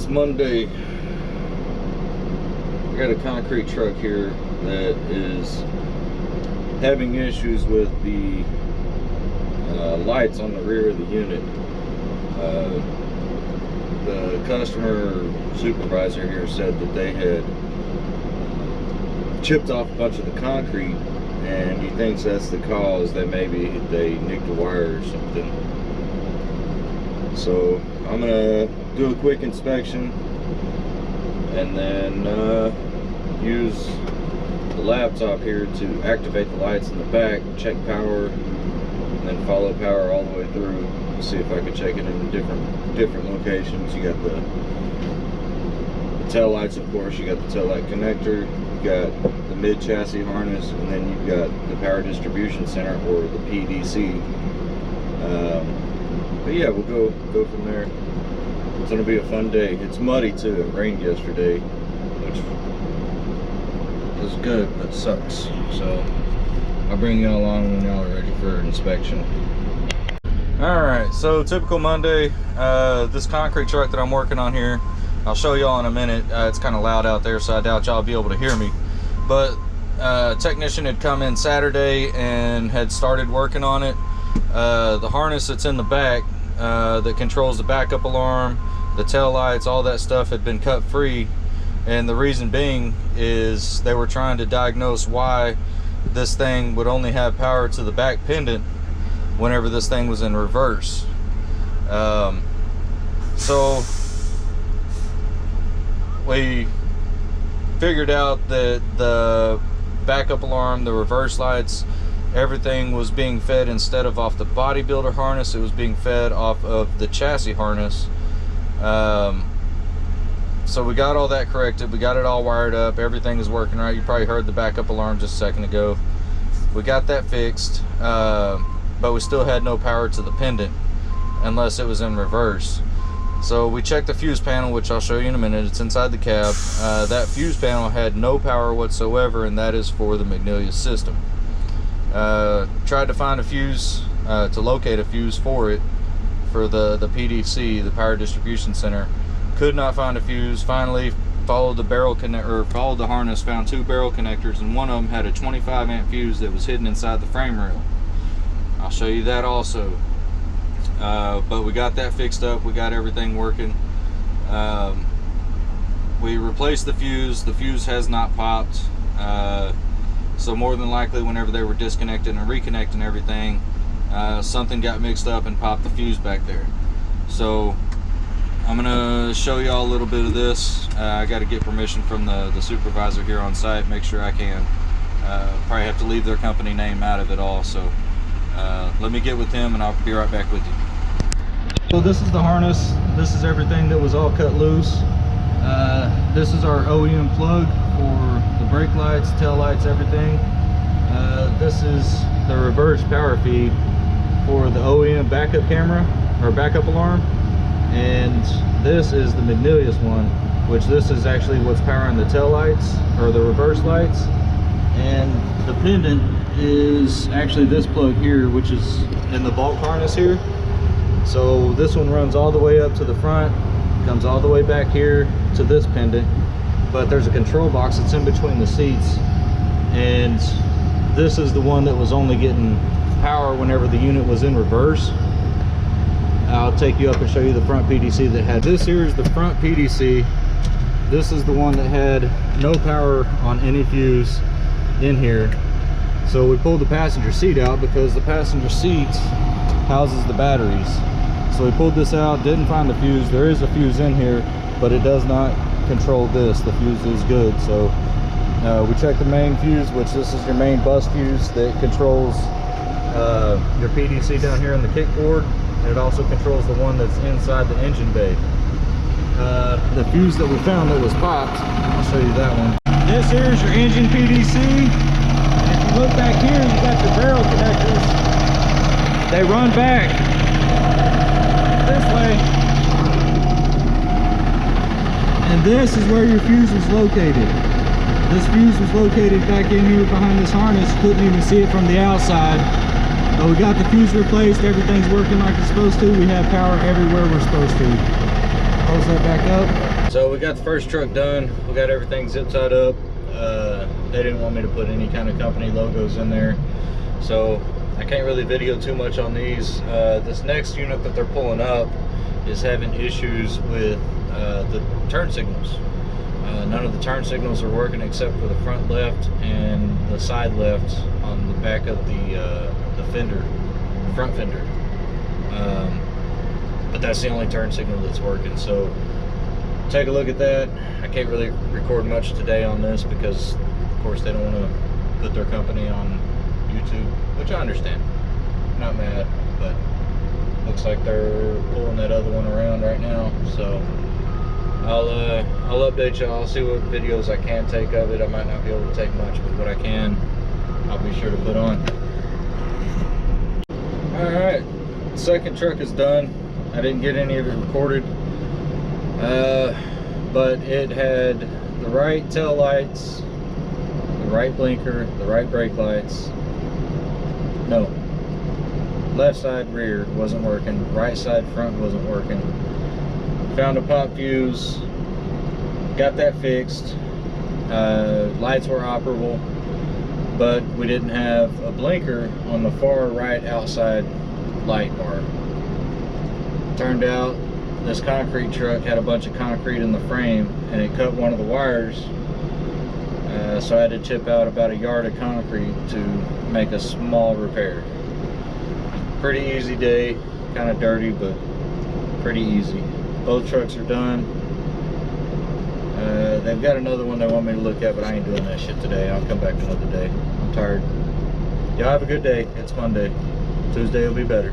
It's Monday. I got a concrete truck here that is having issues with the lights on the rear of the unit. The customer supervisor here said that they had chipped off a bunch of the concrete, and he thinks that's the cause, that maybe they nicked a wire or something. So I'm gonna do a quick inspection and then use the laptop here to activate the lights in the back, check power, and then follow power all the way through. See if I can check it in different locations. You got the tail lights, of course. You got the tail light connector. You got the mid chassis harness, and then you've got the power distribution center, or the PDC. But yeah, we'll go from there. It's gonna be a fun day. It's muddy too. It rained yesterday, which is good, but sucks. So I'll bring y'all along when y'all are ready for inspection. All right, so typical Monday. This concrete truck that I'm working on here, I'll show y'all in a minute. It's kind of loud out there, so I doubt y'all be able to hear me. But a technician had come in Saturday and had started working on it. The harness that's in the back that controls the backup alarm, the tail lights, all that stuff had been cut free. And the reason being is they were trying to diagnose why this thing would only have power to the back pendant whenever this thing was in reverse. So we figured out that the backup alarm, the reverse lights, everything was being fed, instead of off the bodybuilder harness, it was being fed off of the chassis harness. So we got all that corrected. We got it all wired up. Everything is working right. You probably heard the backup alarm just a second ago. We got that fixed, but we still had no power to the pendant unless it was in reverse. So we checked the fuse panel, which I'll show you in a minute. It's inside the cab. That fuse panel had no power whatsoever, and that is for the Magnilius system. Tried to find a fuse, to locate a fuse for it, for the PDC, the power distribution center. Could not find a fuse. Finally followed the followed the harness, found two barrel connectors, and one of them had a 25 amp fuse that was hidden inside the frame rail. I'll show you that also. But we got that fixed up. We got everything working. We replaced the fuse. The fuse has not popped. So more than likely, whenever they were disconnecting and reconnecting everything, something got mixed up and popped the fuse back there. So I'm gonna show y'all a little bit of this. I got to get permission from the supervisor here on site, make sure I can. Probably have to leave their company name out of it all. So let me get with him and I'll be right back with you. So this is the harness. This is everything that was all cut loose. This is our OEM plug for the brake lights, tail lights, everything. This is the reverse power feed for the OEM backup camera, or backup alarm. And this is the Magnilius one, which this is actually what's powering the tail lights, or the reverse lights. And the pendant is actually this plug here, which is in the bulk harness here. So this one runs all the way up to the front, comes all the way back here to this pendant, but there's a control box that's in between the seats, and this is the one that was only getting power whenever the unit was in reverse. I'll take you up and show you the front PDC that had this. Here is the front PDC. This is the one that had no power on any fuse in here. So we pulled the passenger seat out because the passenger seat houses the batteries. So we pulled this out, didn't find the fuse. There is a fuse in here, but it does not control this. The fuse is good. So we checked the main fuse, which this is your main bus fuse that controls your PDC down here in the kickboard. And it also controls the one that's inside the engine bay. The fuse that we found that was popped, I'll show you that one. This here is your engine PDC. And if you look back here, you got your barrel connectors. They run back this way. And this is where your fuse was located. This fuse was located back in here behind this harness. Couldn't even see it from the outside. But we got the fuse replaced. Everything's working like it's supposed to. We have power everywhere we're supposed to. Close that back up. So we got the first truck done. We got everything zip tied up. They didn't want me to put any kind of company logos in there, so I can't really video too much on these. This next unit that they're pulling up is having issues with the turn signals. None of the turn signals are working except for the front left and the side left on the back of the fender, front fender. But that's the only turn signal that's working. So take a look at that. I can't really record much today on this because, of course, they don't want to put their company on YouTube, which I understand. Not mad, but looks like they're pulling that other one around right now. So I'll update y'all. I'll see what videos I can take of it. I might not be able to take much, but what I can, I'll be sure to put on. All right, second truck is done. I didn't get any of it recorded, but it had the right tail lights, the right blinker, the right brake lights. No, left side rear wasn't working, right side front wasn't working. Found a pop fuse, got that fixed. Lights were operable, but we didn't have a blinker on the far right outside light bar. Turned out this concrete truck had a bunch of concrete in the frame, and it cut one of the wires, so I had to chip out about 1 yard of concrete to make a small repair. Pretty easy day, kind of dirty, but pretty easy. Both trucks are done. They've got another one they want me to look at, but I ain't doing that shit today. I'll come back another day. I'm tired. Y'all have a good day. It's Monday. Tuesday will be better.